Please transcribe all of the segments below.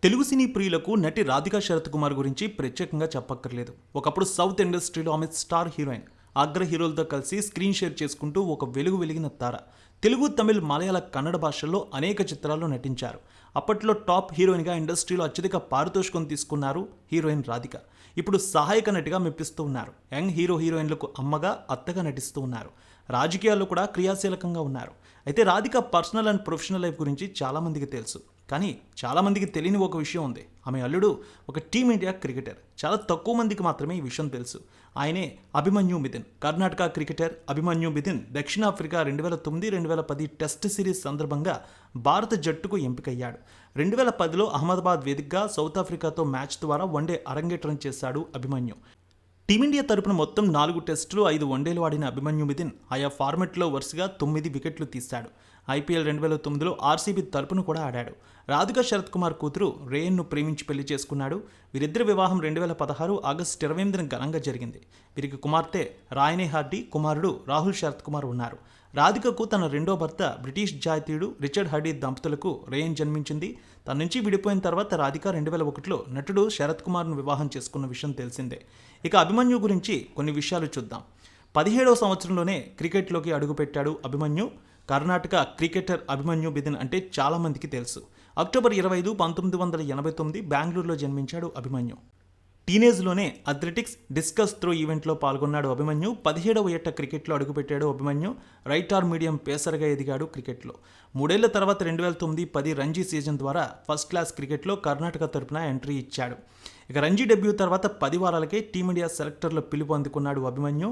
తెలుగు సినీ ప్రియులకు నటి రాధికా శరత్ కుమార్ గురించి ప్రత్యేకంగా చెప్పక్కర్లేదు. ఒకప్పుడు సౌత్ ఇండస్ట్రీలో ఆమె స్టార్ హీరోయిన్. అగ్ర హీరోలతో కలిసి స్క్రీన్ షేర్ చేసుకుంటూ ఒక వెలుగు వెలిగిన తార. తెలుగు, తమిళ్, మలయాళ, కన్నడ భాషల్లో అనేక చిత్రాల్లో నటించారు. అప్పట్లో టాప్ హీరోయిన్గా ఇండస్ట్రీలో అత్యధిక పారితోషికం తీసుకున్నారు హీరోయిన్ రాధిక. ఇప్పుడు సహాయక నటిగా మెప్పిస్తూ ఉన్నారు. యంగ్ హీరోయిన్లకు అమ్మగా, అత్తగా నటిస్తూ ఉన్నారు. రాజకీయాల్లో కూడా క్రియాశీలకంగా ఉన్నారు. అయితే Radhika personal and professional life గురించి చాలామందికి తెలుసు. కానీ చాలామందికి తెలియని ఒక విషయం ఉంది. ఆమె అల్లుడు ఒక టీమిండియా క్రికెటర్. చాలా తక్కువ మందికి మాత్రమే ఈ విషయం తెలుసు. ఆయనే అభిమన్యు మిథున్. కర్ణాటక క్రికెటర్ అభిమన్యు మిథున్ దక్షిణాఫ్రికా 2009-2010 టెస్ట్ సిరీస్ సందర్భంగా భారత జట్టుకు ఎంపికయ్యాడు. 2010లో అహ్మదాబాద్ వేదికగా సౌత్ ఆఫ్రికాతో మ్యాచ్ ద్వారా వన్డే అరంగేట్రం చేశాడు అభిమన్యు. టీమిండియా తరపున మొత్తం 4 టెస్టులు, 5 వన్డేలు ఆడిన అభిమన్యు మిథున్ ఆయా ఫార్మెట్లో వరుసగా 9 వికెట్లు తీశాడు. ఐపీఎల్ 2009లో ఆర్సీబీ తరపున కూడా ఆడాడు. రాధికా శరత్ కుమార్ కూతురు రేయన్ను ప్రేమించి పెళ్లి చేసుకున్నాడు. వీరిద్దరి వివాహం 2016 ఆగస్టు 28న ఘనంగా జరిగింది. వీరికి కుమార్తె రాయనే హార్డీ, కుమారుడు రాహుల్ శరత్ కుమార్ ఉన్నారు. రాధికకు తన రెండో భర్త బ్రిటిష్ జాతీయుడు రిచర్డ్ హార్డీ దంపతులకు రేయన్ జన్మించింది. తన నుంచి విడిపోయిన తర్వాత రాధిక 2001లో నటుడు శరత్ కుమార్ను వివాహం చేసుకున్న విషయం తెలిసిందే. ఇక అభిమన్యు గురించి కొన్ని విషయాలు చూద్దాం. 17వ సంవత్సరంలోనే క్రికెట్లోకి అడుగుపెట్టాడు అభిమన్యు. కర్ణాటక క్రికెటర్ అభిమన్యు మిథున్ అంటే చాలామందికి తెలుసు. అక్టోబర్ 25, 1989 బెంగళూరులో జన్మించాడు అభిమన్యు. టీనేజ్లోనే అథ్లెటిక్స్, డిస్కస్ త్రో ఈవెంట్లో పాల్గొన్నాడు అభిమన్యు. 17వ ఏట క్రికెట్లో అడుగుపెట్టాడు అభిమన్యు. రైట్ ఆర్ మీడియం పేసర్గా ఎదిగాడు క్రికెట్లో. 3 ఏళ్ల తర్వాత 2009-10 రంజీ సీజన్ ద్వారా ఫస్ట్ క్లాస్ క్రికెట్లో కర్ణాటక తరపున ఎంట్రీ ఇచ్చాడు. ఇక రంజీ డెబ్యూ తర్వాత 10 వారాలకే టీమిండియా సెలెక్టర్ల పిలుపు అందుకున్నాడు అభిమన్యు.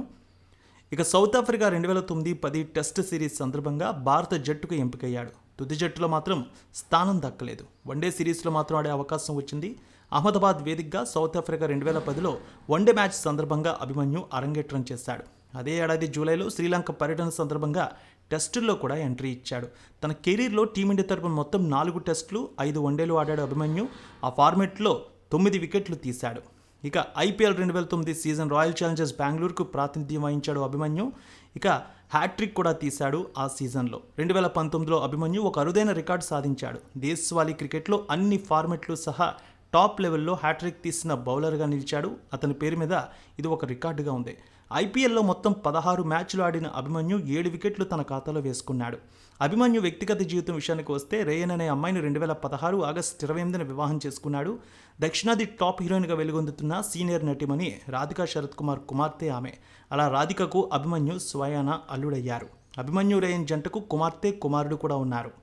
ఇక సౌత్ ఆఫ్రికా 2009-10 టెస్ట్ సిరీస్ సందర్భంగా భారత జట్టుకు ఎంపికయ్యాడు. తుది జట్టులో మాత్రం స్థానం దక్కలేదు. వన్డే సిరీస్లో మాత్రం ఆడే అవకాశం వచ్చింది. అహ్మదాబాద్ వేదికగా సౌత్ ఆఫ్రికా 2010లో వన్డే మ్యాచ్ సందర్భంగా అభిమన్యు అరంగేట్రం చేశాడు. అదే ఏడాది జూలైలో శ్రీలంక పర్యటన సందర్భంగా టెస్టుల్లో కూడా ఎంట్రీ ఇచ్చాడు. తన కెరీర్లో టీమిండియా తరపున మొత్తం 4 టెస్టులు, 5 వన్డేలు ఆడాడు అభిమన్యు. ఆ ఫార్మెట్లో 9 వికెట్లు తీశాడు. ఇక ఐపీఎల్ 2009 సీజన్ రాయల్ ఛాలెంజర్స్ బెంగళూరుకు ప్రాతినిధ్యం వహించాడు అభిమన్యు. ఇక హ్యాట్రిక్ కూడా తీశాడు ఆ సీజన్లో. 2019లో అభిమన్యు ఒక అరుదైన రికార్డు సాధించాడు. దేశవాళీ క్రికెట్లో అన్ని ఫార్మెట్లు సహా టాప్ లెవెల్లో హ్యాట్రిక్ తీసిన బౌలర్గా నిలిచాడు. అతని పేరు మీద ఇది ఒక రికార్డుగా ఉంది. ఐపీఎల్లో మొత్తం 16 మ్యాచ్లు ఆడిన అభిమన్యు 7 వికెట్లు తన ఖాతాలో వేసుకున్నాడు. అభిమన్యు వ్యక్తిగత జీవితం విషయానికి వస్తే రేయన్ అనే అమ్మాయిని 2016 ఆగస్టు 28న వివాహం చేసుకున్నాడు. దక్షిణాది టాప్ హీరోయిన్గా వెలుగొందుతున్న సీనియర్ నటిమణి రాధికా శరత్ కుమార్ కుమార్తె ఆమె. అలా రాధికకు అభిమన్యు స్వయాన అల్లుడయ్యారు. అభిమన్యు రేయన్ జంటకు కుమార్తె, కుమారుడు కూడా ఉన్నారు.